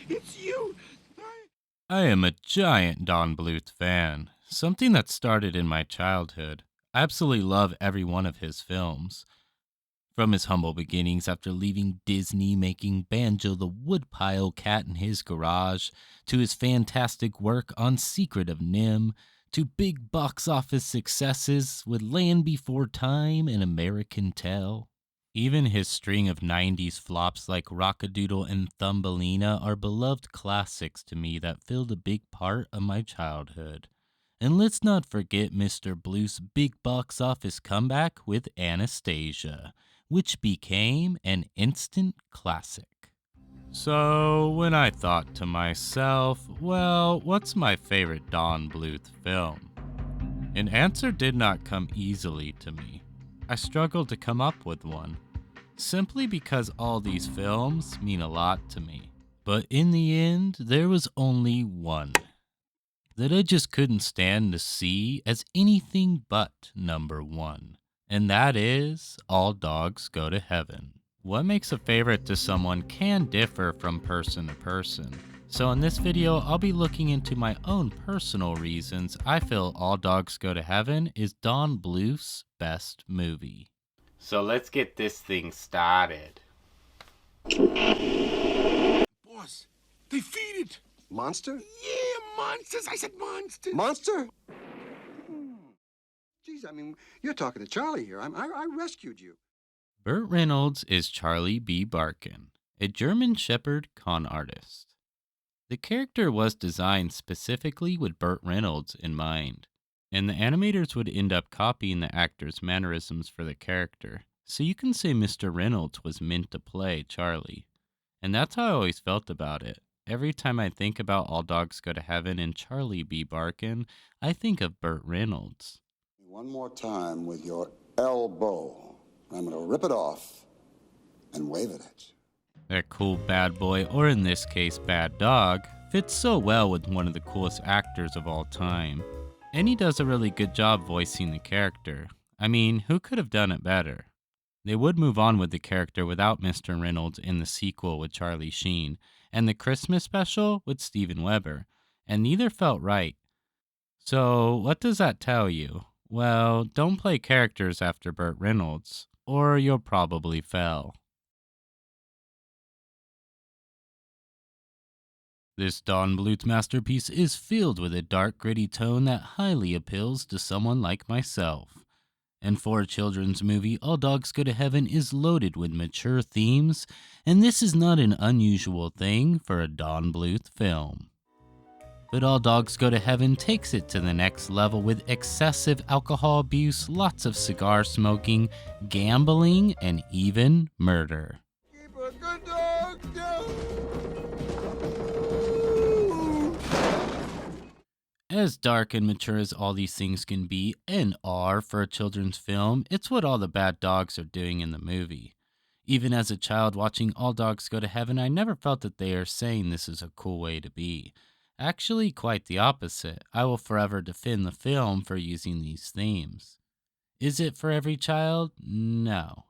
It's you. I am a giant Don Bluth fan, something that started in my childhood. I absolutely love every one of his films. From his humble beginnings after leaving Disney making Banjo the Woodpile Cat in his garage, to his fantastic work on Secret of Nim, to big box office successes with Land Before Time and American Tail. Even his string of 90s flops like Rockadoodle and Thumbelina are beloved classics to me that filled a big part of my childhood. And let's not forget Mr. Bluth's big box office comeback with Anastasia, which became an instant classic. So, when I thought to myself, well, what's my favorite Don Bluth film? An answer did not come easily to me. I struggled to come up with one, simply because all these films mean a lot to me. But in the end, there was only one that I just couldn't stand to see as anything but number one, and that is All Dogs Go to Heaven. What makes a favorite to someone can differ from person to person. So in this video, I'll be looking into my own personal reasons I feel All Dogs Go to Heaven is Don Bluth's best movie. So let's get this thing started. Boss, they feed it. Monster? Yeah, monsters. I said monsters. Monster? Geez, I mean, you're talking to Charlie here. I rescued you. Burt Reynolds is Charlie B. Barkin, a German Shepherd con artist. The character was designed specifically with Burt Reynolds in mind, and the animators would end up copying the actor's mannerisms for the character. So you can say Mr. Reynolds was meant to play Charlie. And that's how I always felt about it. Every time I think about All Dogs Go to Heaven and Charlie B. Barkin, I think of Burt Reynolds. One more time with your elbow. I'm going to rip it off and wave it at you. That cool bad boy, or in this case, bad dog, fits so well with one of the coolest actors of all time. And he does a really good job voicing the character. I mean, who could have done it better? They would move on with the character without Mr. Reynolds in the sequel with Charlie Sheen, and the Christmas special with Steven Weber, and neither felt right. So, what does that tell you? Well, don't play characters after Burt Reynolds, or you'll probably fail. This Don Bluth masterpiece is filled with a dark, gritty tone that highly appeals to someone like myself. And for a children's movie, All Dogs Go to Heaven is loaded with mature themes, and this is not an unusual thing for a Don Bluth film. But All Dogs Go to Heaven takes it to the next level with excessive alcohol abuse, lots of cigar smoking, gambling, and even murder. Keep a good dog down. As dark and mature as all these things can be, and are for a children's film, it's what all the bad dogs are doing in the movie. Even as a child watching All Dogs Go to Heaven, I never felt that they are saying this is a cool way to be. Actually, quite the opposite. I will forever defend the film for using these themes. Is it for every child? No.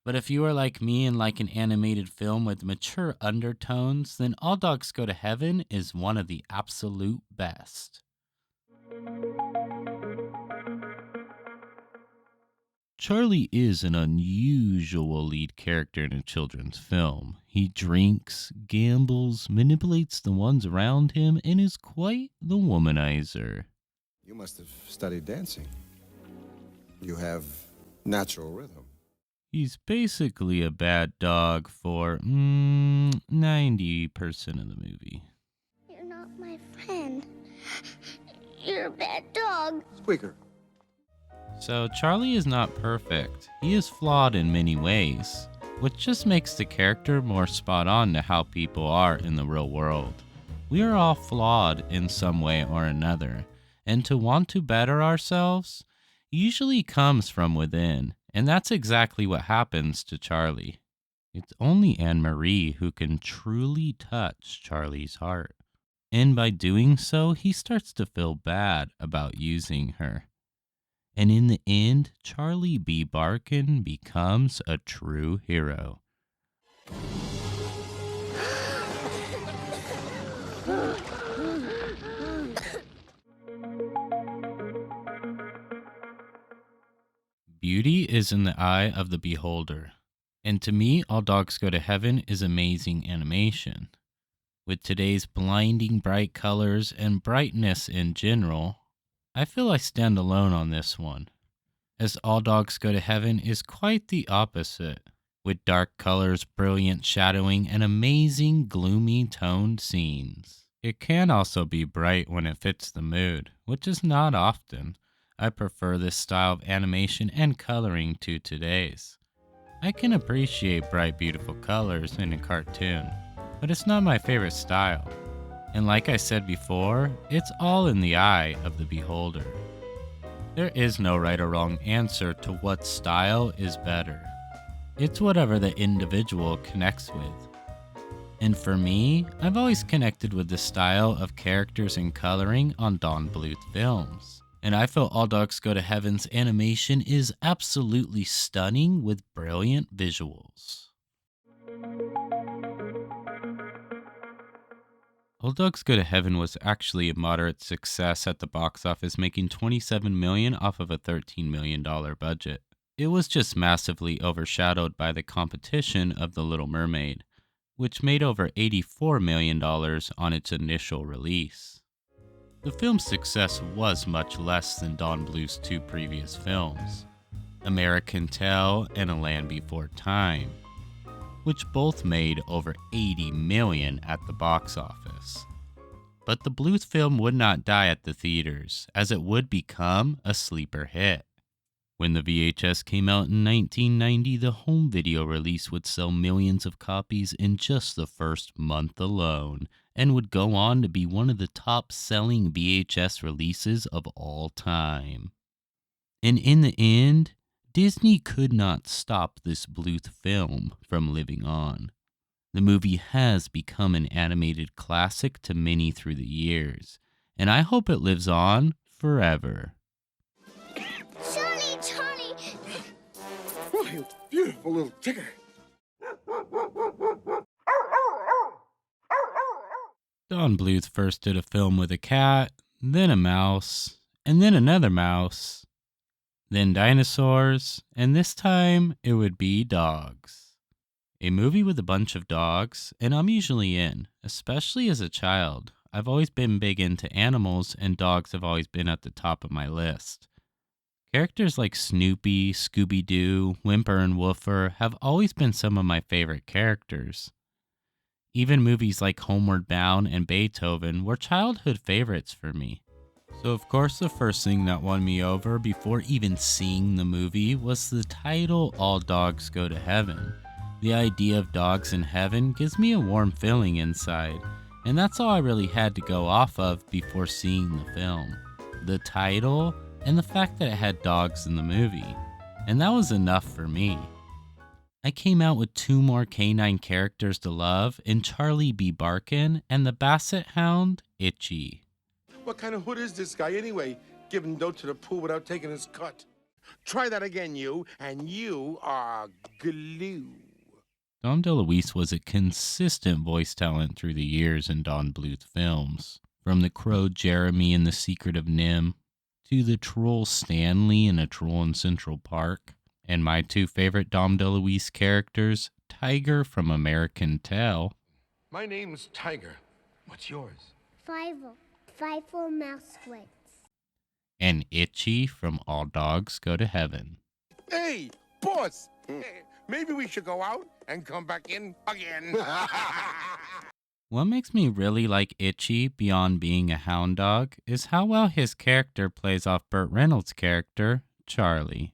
But if you are like me and like an animated film with mature undertones, then All Dogs Go to Heaven is one of the absolute best. Charlie is an unusual lead character in a children's film. He drinks, gambles, manipulates the ones around him, and is quite the womanizer. You must have studied dancing. You have natural rhythm. He's basically a bad dog for 90% of the movie. You're not my friend. You're a bad dog. Squeaker. So Charlie is not perfect. He is flawed in many ways, which just makes the character more spot on to how people are in the real world. We are all flawed in some way or another, and to want to better ourselves usually comes from within, and that's exactly what happens to Charlie. It's only Anne-Marie who can truly touch Charlie's heart, and by doing so, he starts to feel bad about using her. And in the end, Charlie B. Barkin becomes a true hero. Beauty is in the eye of the beholder. And to me, All Dogs Go to Heaven is amazing animation. With today's blinding bright colors and brightness in general, I feel I stand alone on this one, as All Dogs Go to Heaven is quite the opposite, with dark colors, brilliant shadowing, and amazing gloomy toned scenes. It can also be bright when it fits the mood, which is not often. I prefer this style of animation and coloring to today's. I can appreciate bright, beautiful colors in a cartoon, but it's not my favorite style. And like I said before, it's all in the eye of the beholder. There is no right or wrong answer to what style is better. It's whatever the individual connects with. And for me, I've always connected with the style of characters and coloring on Don Bluth films. And I feel All Dogs Go to Heaven's animation is absolutely stunning with brilliant visuals. All Dogs Go to Heaven was actually a moderate success at the box office, making $27 million off of a $13 million budget. It was just massively overshadowed by the competition of The Little Mermaid, which made over $84 million on its initial release. The film's success was much less than Don Bluth's two previous films, American Tail and A Land Before Time, which both made over $80 million at the box office. But the Bluth film would not die at the theaters, as it would become a sleeper hit. When the VHS came out in 1990, the home video release would sell millions of copies in just the first month alone, and would go on to be one of the top-selling VHS releases of all time. And in the end, Disney could not stop this Bluth film from living on. The movie has become an animated classic to many through the years, and I hope it lives on forever. Charlie! Oh, you beautiful little ticker. Don Bluth first did a film with a cat, then a mouse, and then another mouse, then dinosaurs, and this time it would be dogs. A movie with a bunch of dogs, and I'm usually in, especially as a child. I've always been big into animals, and dogs have always been at the top of my list. Characters like Snoopy, Scooby-Doo, Whimper, and Woofer have always been some of my favorite characters. Even movies like Homeward Bound and Beethoven were childhood favorites for me. So of course the first thing that won me over before even seeing the movie was the title All Dogs Go to Heaven. The idea of dogs in heaven gives me a warm feeling inside, and that's all I really had to go off of before seeing the film. The title and the fact that it had dogs in the movie, and that was enough for me. I came out with two more canine characters to love in Charlie B. Barkin and the Basset Hound, Itchy. What kind of hood is this guy anyway? Giving dough to the pool without taking his cut. Try that again, you, and you are glue. Dom DeLuise was a consistent voice talent through the years in Don Bluth films. From the crow Jeremy in The Secret of Nim, to the troll Stanley in A Troll in Central Park, and my two favorite Dom DeLuise characters, Tiger from American Tail. My name's Tiger. What's yours? Five mouse squids. And Itchy from All Dogs Go to Heaven. Hey, boss! Maybe we should go out and come back in again. What makes me really like Itchy beyond being a hound dog is how well his character plays off Burt Reynolds' character, Charlie.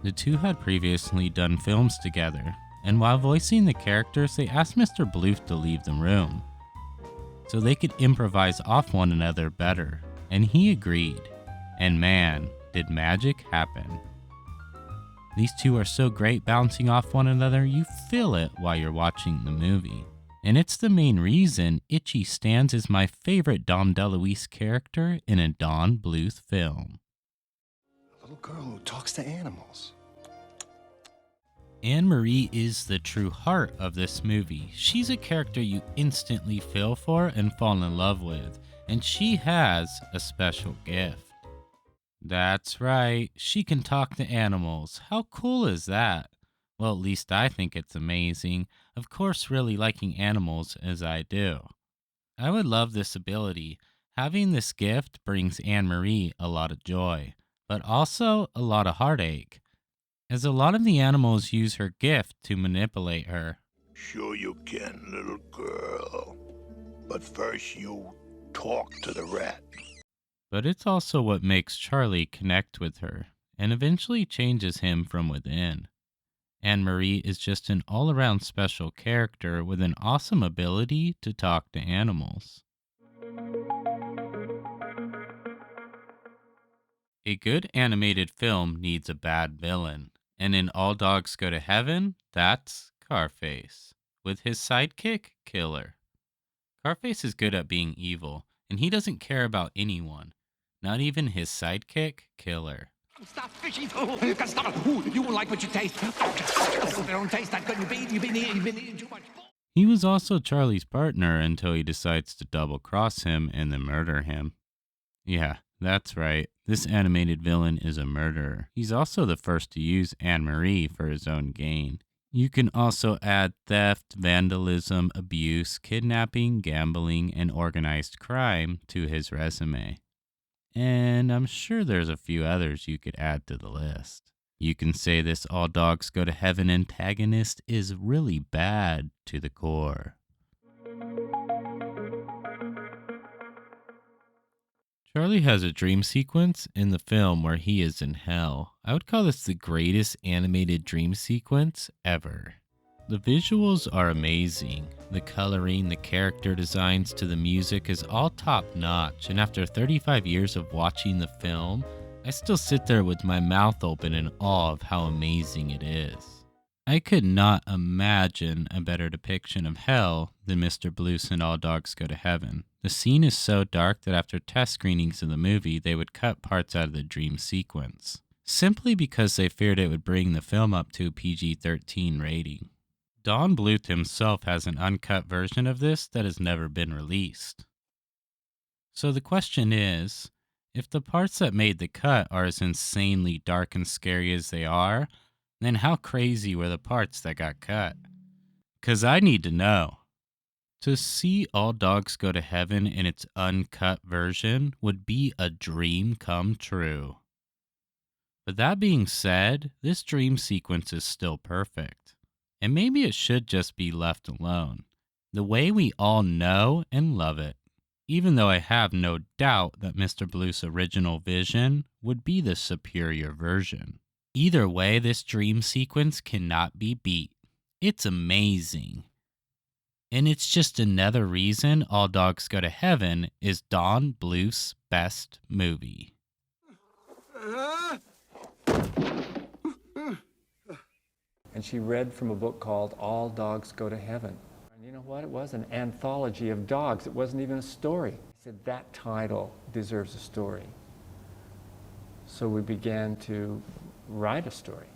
The two had previously done films together, and while voicing the characters, they asked Mr. Bluth to leave the room so they could improvise off one another better, and he agreed. And man, did magic happen. These two are so great bouncing off one another, you feel it while you're watching the movie. And it's the main reason Itchy stands as my favorite Dom DeLuise character in a Don Bluth film. A little girl who talks to animals. Anne-Marie is the true heart of this movie. She's a character you instantly feel for and fall in love with, and she has a special gift. That's right. She can talk to animals. How cool is that? Well, at least I think it's amazing. Of course, really liking animals as I do. I would love this ability. Having this gift brings Anne Marie a lot of joy, but also a lot of heartache, as a lot of the animals use her gift to manipulate her. Sure you can, little girl. But first you talk to the rat. But it's also what makes Charlie connect with her and eventually changes him from within. Anne Marie is just an all around special character with an awesome ability to talk to animals. A good animated film needs a bad villain, and in All Dogs Go to Heaven, that's Carface, with his sidekick, Killer. Carface is good at being evil, and he doesn't care about anyone, not even his sidekick, Killer. Stop fishing! Oh, you gotta stop it! Ooh, you won't like what you taste. They don't taste that good. You've been eating too much. He was also Charlie's partner until he decides to double cross him and then murder him. Yeah, that's right. This animated villain is a murderer. He's also the first to use Anne Marie for his own gain. You can also add theft, vandalism, abuse, kidnapping, gambling, and organized crime to his resume. And I'm sure there's a few others you could add to the list. You can say this All Dogs Go to Heaven antagonist is really bad to the core. Charlie has a dream sequence in the film where he is in hell. I would call this the greatest animated dream sequence ever. The visuals are amazing. The coloring, the character designs to the music is all top notch, and after 35 years of watching the film, I still sit there with my mouth open in awe of how amazing it is. I could not imagine a better depiction of hell than Mr. Bluth's in All Dogs Go to Heaven. The scene is so dark that after test screenings of the movie, they would cut parts out of the dream sequence, simply because they feared it would bring the film up to a PG-13 rating. Don Bluth himself has an uncut version of this that has never been released. So the question is, if the parts that made the cut are as insanely dark and scary as they are, then how crazy were the parts that got cut? 'Cause I need to know. To see All Dogs Go to Heaven in its uncut version would be a dream come true. But that being said, this dream sequence is still perfect. And maybe it should just be left alone, the way we all know and love it. Even though I have no doubt that Mr. Bluth's original vision would be the superior version. Either way, this dream sequence cannot be beat. It's amazing. And it's just another reason All Dogs Go to Heaven is Don Bluth's best movie. And she read from a book called All Dogs Go to Heaven. And you know what? It was an anthology of dogs. It wasn't even a story. He said, that title deserves a story. So we began to write a story.